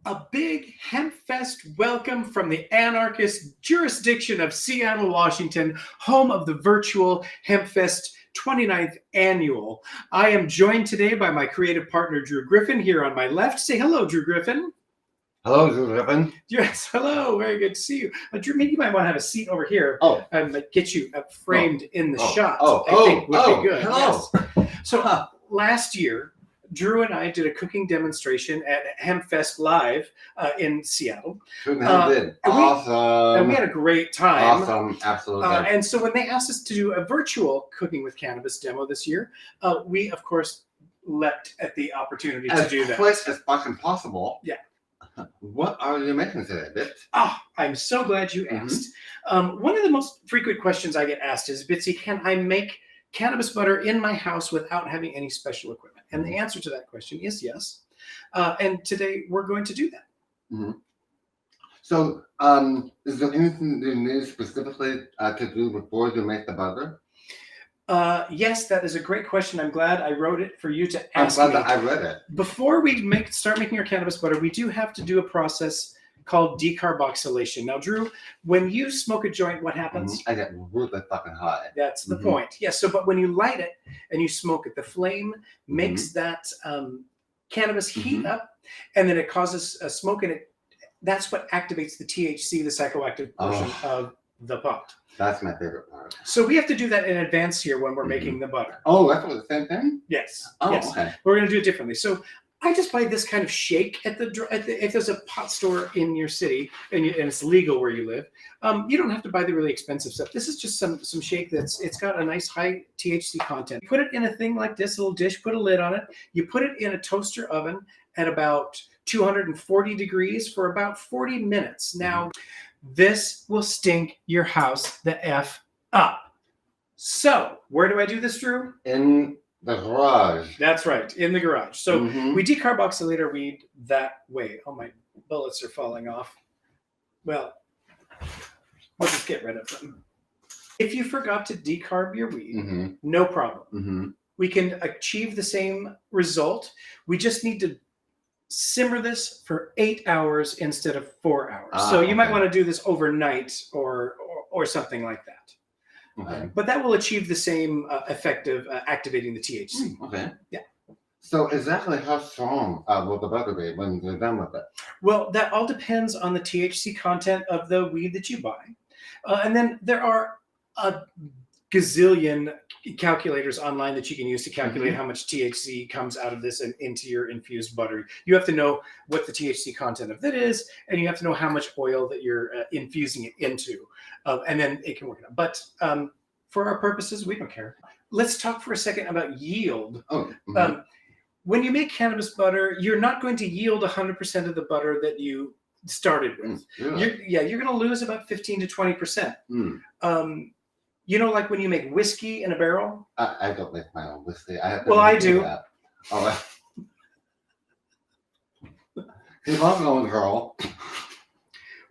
A big Hempfest welcome from the anarchist jurisdiction of Seattle, Washington, home of the virtual Hempfest 29th annual. I am joined today by my creative partner, Drew Griffin, here on my left. Say hello, Drew Griffin. Hello, Drew Griffin. Yes, hello. Very good to see you. Drew, maybe you might want to have a seat over here and get you framed in the shot. I think would be good. Hello. Yes. So last year, Drew and I did a cooking demonstration at Hempfest Live in Seattle. Awesome. And we had a great time. Awesome, absolutely. And so when they asked us to do a virtual Cooking with Cannabis demo this year, we, of course, leapt at the opportunity to do that. As quick as fucking possible. Yeah. What are you making today, Bits? Oh, I'm so glad you asked. One of the most frequent questions I get asked is, Bitsy, can I make cannabis butter in my house without having any special equipment? And the answer to that question is yes. And today we're going to do that. So, is there anything you need specifically to do before you make the butter? Yes, that is a great question. I'm glad I wrote it for you to ask me. I'm glad that I read it. Before we start making our cannabis butter, we do have to do a process called decarboxylation. Now, Drew, when you smoke a joint, what happens? I get really fucking high. That's the point. Yes. So, but when you light it and you smoke it, the flame makes that cannabis heat up, and then it causes a smoke, and that's what activates the THC, the psychoactive portion of the pot. That's my favorite part. So we have to do that in advance here when we're making the butter. Oh, that's the same thing? Yes. Oh, yes. Okay. We're going to do it differently. So I just buy this kind of shake at the if there's a pot store in your city and it's legal where you live. You don't have to buy the really expensive stuff. This is just some shake it's got a nice high THC content. Put it in a thing like this, a little dish, put a lid on it. You put it in a toaster oven at about 240 degrees for about 40 minutes. Now, this will stink your house the F up. So, where do I do this, Drew? In the garage. That's right, in the garage. So we decarboxylate our weed that way. Oh, my bullets are falling off. Well, we'll just get rid of them. If you forgot to decarb your weed, no problem. We can achieve the same result. We just need to simmer this for 8 hours instead of 4 hours. So you might want to do this overnight or something like that. But that will achieve the same effect of activating the THC. Yeah. So exactly how strong will the butter be when you're done with it? Well, that all depends on the THC content of the weed that you buy. And then there are a gazillion calculators online that you can use to calculate how much THC comes out of this and into your infused butter. You have to know what the THC content of that is, and you have to know how much oil that you're infusing it into, and then it can work out. But for our purposes, we don't care. Let's talk for a second about yield. When you make cannabis butter, you're not going to yield 100% of the butter that you started with. You're going to lose about 15 to 20%. You know, like when you make whiskey in a barrel? I don't make my own whiskey. I do. That. Keep on going, girl.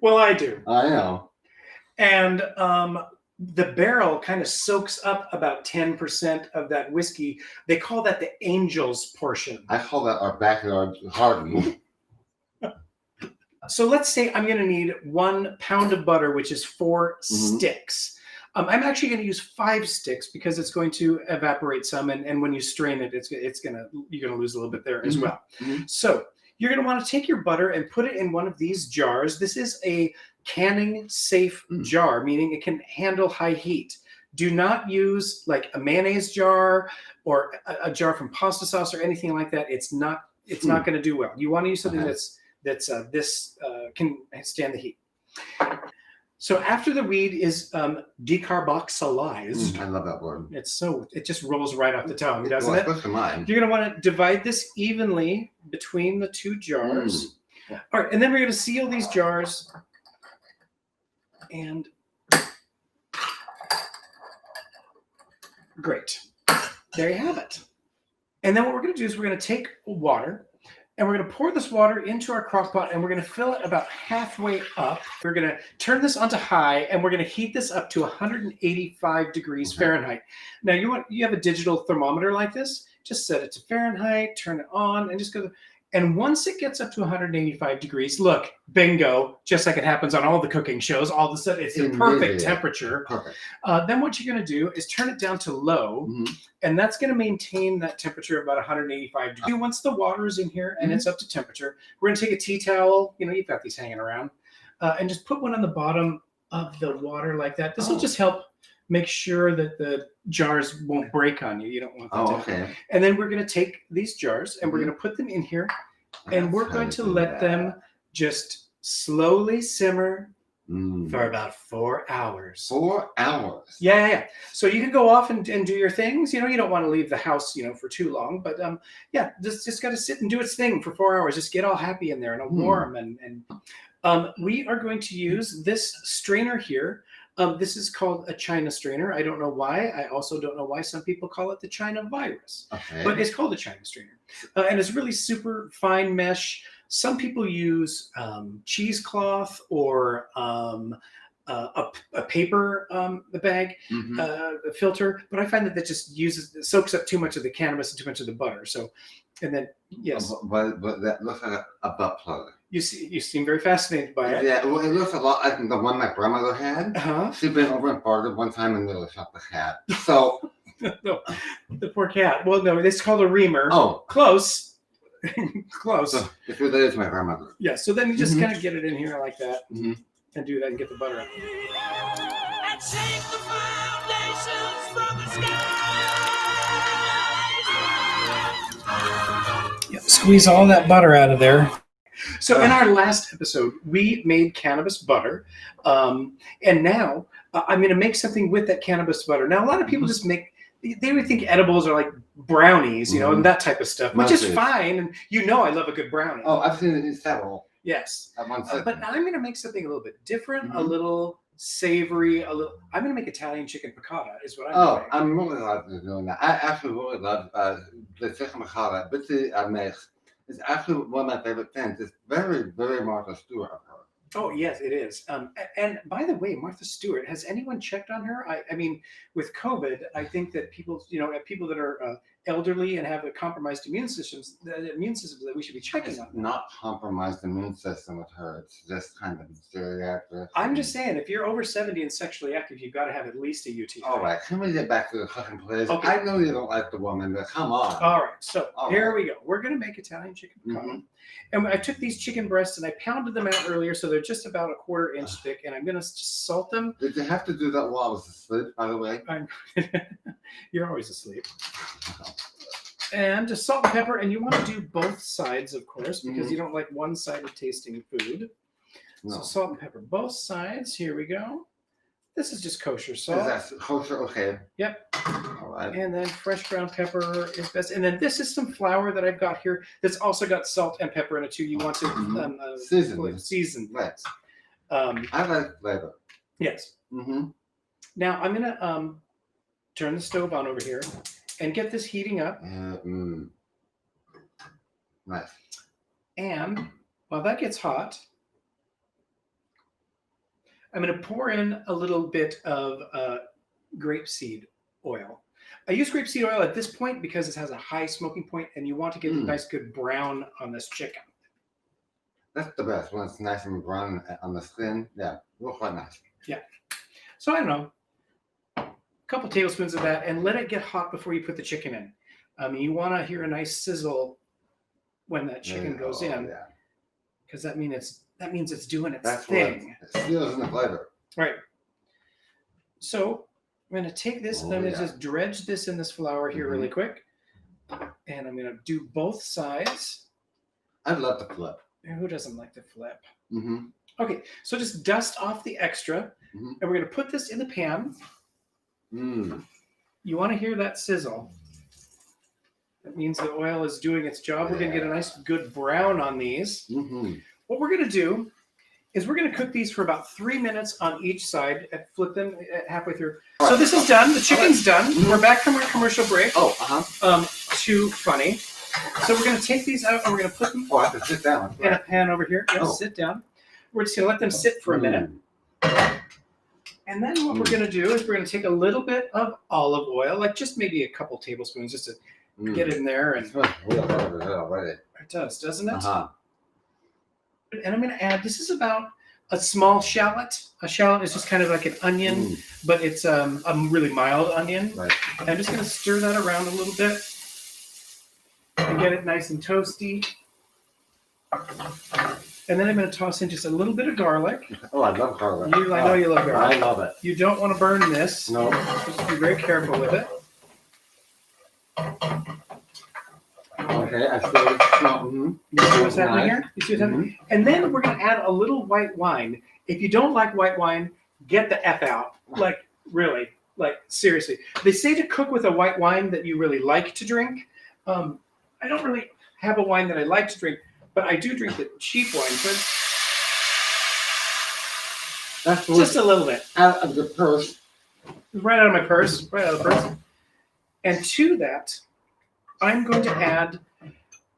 Well, I do. I know. And the barrel kind of soaks up about 10% of that whiskey. They call that the angel's portion. I call that our backyard garden. So let's say I'm going to need 1 pound of butter, which is 4 sticks. I'm actually going to use 5 sticks because it's going to evaporate some, and when you strain it, you're going to lose a little bit there as well. So you're going to want to take your butter and put it in one of these jars. This is a canning safe jar, meaning it can handle high heat. Do not use like a mayonnaise jar or a jar from pasta sauce or anything like that. It's not going to do well. You want to use something that's can stand the heat. So after the weed is decarboxylized, I love that word. It just rolls right off the tongue, doesn't it? Mine. You're going to want to divide this evenly between the 2 jars. All right, and then we're going to seal these jars. And great. There you have it. And then what we're going to do is we're going to take water. And we're going to pour this water into our crock pot, and we're going to fill it about halfway up. We're going to turn this onto high, and we're going to heat this up to 185 degrees Fahrenheit. Now, you have a digital thermometer like this. Just set it to Fahrenheit, turn it on, and just go. And once it gets up to 185 degrees, look, bingo, just like it happens on all the cooking shows, all of a sudden it's the perfect temperature. Perfect. Then what you're going to do is turn it down to low, and that's going to maintain that temperature of about 185 degrees. Once the water is in here and it's up to temperature, we're going to take a tea towel, you've got these hanging around, and just put one on the bottom of the water like that. This will just help make sure that the jars won't break on you. You don't want that to happen. And then we're going to take these jars and we're going to put them in here, and we're going to let them just slowly simmer for about 4 hours. 4 hours. Yeah. So you can go off and do your things. You don't want to leave the house, for too long. But just got to sit and do its thing for 4 hours. Just get all happy in there and warm. And we are going to use this strainer here. This is called a China strainer. I don't know why. I also don't know why some people call it the China virus. But it's called a China strainer. And it's really super fine mesh. Some people use cheesecloth or a paper bag filter. But I find that just soaks up too much of the cannabis and too much of the butter. So, and then, yes. But that looks like a butt plug. You seem very fascinated by it. Yeah, well, it looks a lot like the one my grandmother had. She'd been over and farted one time and nearly shot the cat. So no, the poor cat. Well, no, it's called a reamer. Oh, close, close. So if that is my grandmother. Yeah. So then you just kind of get it in here like that, and do that and get the butter out. And shake the foundations from the sky. Yeah, squeeze all that butter out of there. So in our last episode, we made cannabis butter, and now I'm going to make something with that cannabis butter. Now, a lot of people just they would think edibles are like brownies, and that type of stuff, which is fine. And I love a good brownie. Oh, I've seen it in several. Yes. But I'm going to make something a little bit different, a little savory, I'm going to make Italian chicken piccata is what I'm doing. I'm really loving doing that. I actually really love the chicken piccata. Bitsy makes. It's actually one of my favorite things. It's very, very Martha Stewart of her. Oh, yes, it is. And by the way, Martha Stewart, has anyone checked on her? I mean, with COVID, I think that people that are elderly and have a compromised immune systems that we should be checking on. Not compromised immune system with her. It's just kind of geriatric. I'm just saying, if you're over 70 and sexually active, you've got to have at least a UTI. All right, can we get back to the cooking, please? Okay. I know you don't like the woman, but come on. All right, so here we go. We're going to make Italian chicken piccata. And I took these chicken breasts and I pounded them out earlier, so they're just about a 1/4 inch thick, and I'm going to salt them. Did you have to do that while I was asleep, by the way? You're always asleep. And just salt and pepper, and you want to do both sides, of course, because you don't like one-sided tasting food. No. So salt and pepper both sides. Here we go. This is just kosher salt. That's kosher, okay. Yep. All right. And then fresh ground pepper is best. And then this is some flour that I've got here that's also got salt and pepper in it too. You want to season. Right. I like flavor. Yes. Now I'm gonna turn the stove on over here and get this heating up. Nice. And while that gets hot, I'm going to pour in a little bit of grapeseed oil. I use grapeseed oil at this point because it has a high smoking point, and you want to get a nice good brown on this chicken. That's the best, when it's nice and brown on the skin. Yeah, looks quite nice. Yeah. So I don't know, a couple tablespoons of that, and let it get hot before you put the chicken in. You want to hear a nice sizzle when that chicken goes in, because that means it's doing its thing. It steals in the flavor. Right. So I'm going to take this and I'm going to just dredge this in this flour here really quick. And I'm going to do both sides. I'd love to flip. Who doesn't like to flip? Okay, so just dust off the extra. And we're going to put this in the pan. You want to hear that sizzle. That means the oil is doing its job. We're going to get a nice good brown on these. What we're going to do is we're going to cook these for about 3 minutes on each side and flip them halfway through. So this is done. The chicken's done. We're back from our commercial break. Too funny. So we're going to take these out and we're going to put them I have to sit down. in a pan over here. Yes, sit down. We're just going to let them sit for a minute. And then what we're going to do is we're going to take a little bit of olive oil, like just maybe a couple tablespoons, just to get in there, and It smells real good over here already. it does, doesn't it? Uh-huh. And I'm going to add, this is about a small shallot. A shallot is just kind of like an onion, but it's a really mild onion. Right. And I'm just going to stir that around a little bit and get it nice and toasty. And then I'm going to toss in just a little bit of garlic. Oh, I love garlic. I know you love garlic. I love it. You don't want to burn this. No. Just be very careful with it. Okay, I still smell. You see what's happening here? You see what's happening? And then we're going to add a little white wine. If you don't like white wine, get the F out. Like, really. Like, seriously. They say to cook with a white wine that you really like to drink. I don't really have a wine that I like to drink, but I do drink the cheap wine. So That's just a little bit. out of the purse. Right out of my purse. Right out of the purse. And to that, I'm going to add,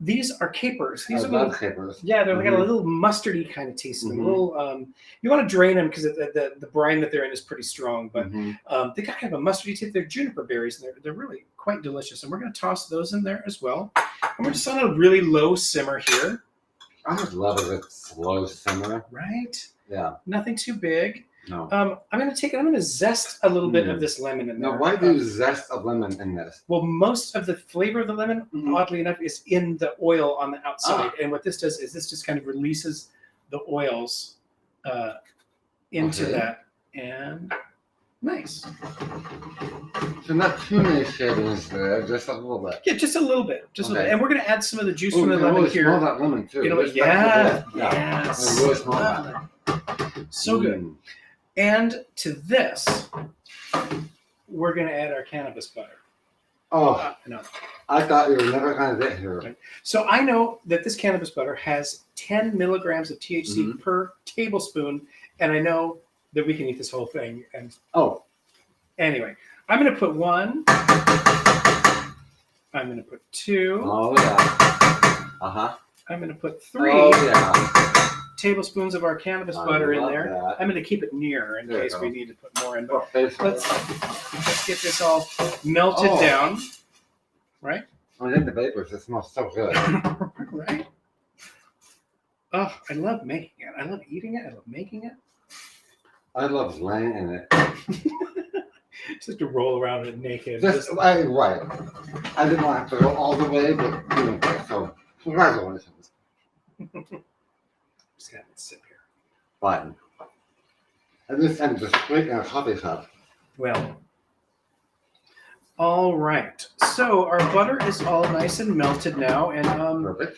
these are capers. These are little capers. Yeah, they're like a little mustardy kind of taste. A little, you want to drain them because the brine that they're in is pretty strong, but they got kind of a mustardy taste. They're juniper berries, and they're really quite delicious. And we're going to toss those in there as well. And we're just on a really low simmer here. I would love a good slow simmer. Right? Yeah. Nothing too big. No. I'm going to zest a little bit of this lemon in there. Now, why do you zest a lemon in this? Well, most of the flavor of the lemon, oddly enough, is in the oil on the outside. And what this does is this just kind of releases the oils into that. And nice. So not too many shavings there, just a little bit. Yeah, just a little bit. Just a little bit. And we're going to add some of the juice from the lemon really here. Smell that lemon too. You know, Yes. Yes. I really smell that. So good. And to this, we're going to add our cannabis butter. Oh, no. I thought you were never going to get here. So I know that this cannabis butter has 10 milligrams of THC per tablespoon, and I know that we can eat this whole thing. And anyway, I'm going to put 1. I'm going to put 2. Oh, yeah. I'm going to put 3. Oh, yeah. Tablespoons of our cannabis butter in there. That. I'm going to keep it near in case we need to put more in. But let's get this all melted down. Right? I think the vapors, it smells so good. Right? Oh, I love making it. I love eating it. I love making it. I love laying in it. Just to roll around it naked. Right. I didn't want to have to go all the way, but so congratulations. Just got to sip here. Fine. And this time just straight in a coffee cup. Well, all right. So our butter is all nice and melted now, and Perfect.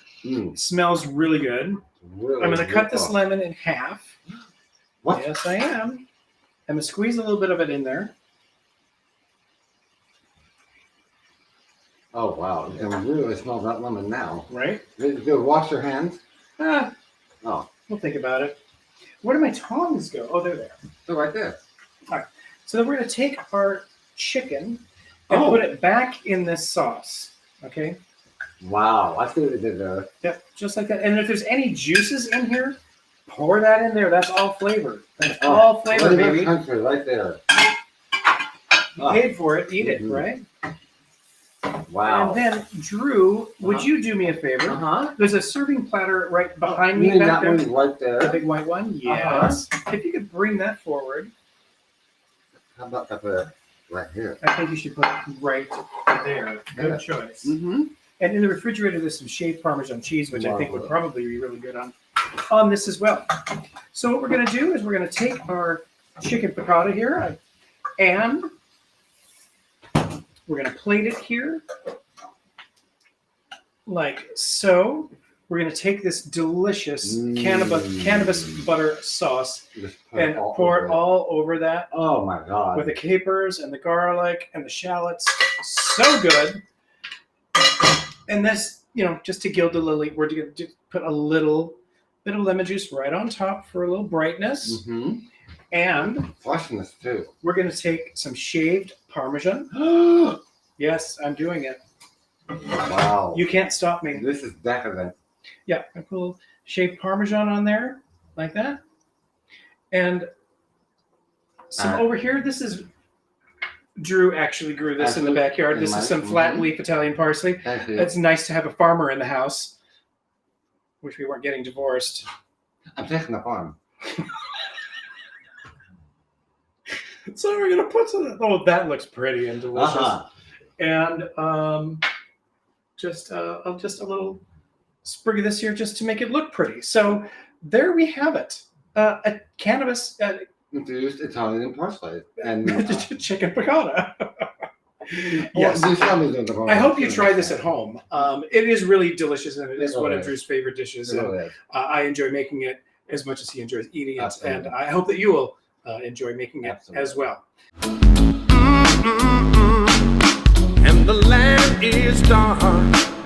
Smells really good. Really I'm going to cut this lemon in half. What? Yes, I am. I'm going to squeeze a little bit of it in there. Oh, wow. And we really smell that lemon now. Right? Did you wash your hands? We'll think about it. Where do my tongs go? Oh, they're there. They're right there. All right. So then we're going to take our chicken and put it back in this sauce. Okay? Wow. I see what they did there. Yep, just like that. And if there's any juices in here, pour that in there. That's all flavor. That's all flavor, baby. Country right there. You paid for it. Eat it, right? Wow. And then, Drew, would you do me a favor? There's a serving platter right behind me. You mean back that there. one right there? The big white one? Yes. If you could bring that forward. How about that right here? I think you should put it right there. Good choice. Mm-hmm. And in the refrigerator, there's some shaved Parmesan cheese, which I think would probably be really good on this as well. So what we're going to do is we're going to take our chicken piccata here and we're going to plate it here like so. We're going to take this delicious cannabis butter sauce and pour it all over that. Oh my God. With the capers and the garlic and the shallots. So good. And this, just to gild the lily, we're going to put a little bit of lemon juice right on top for a little brightness. Mm-hmm. And freshness too. We're going to take some shaved Parmesan. Yes, I'm doing it. Wow. You can't stop me. This is decadent. Yeah, I put a little shaved Parmesan on there, like that. And some over here, this is Drew actually grew this in the Absolutely. backyard. This is some flat leaf Italian parsley. Thank you. It's nice to have a farmer in the house. Wish we weren't getting divorced. I'm taking the farm. So we're gonna put some. Oh, that looks pretty and delicious. And just a little sprig of this here just to make it look pretty. So there we have it. A cannabis Infused Italian parsley and chicken piccata. yes. I hope you try this at home. It is really delicious, and it is one of Drew's favorite dishes. And, I enjoy making it as much as he enjoys eating it, and I hope that you will enjoy making it as well. And the land is dark.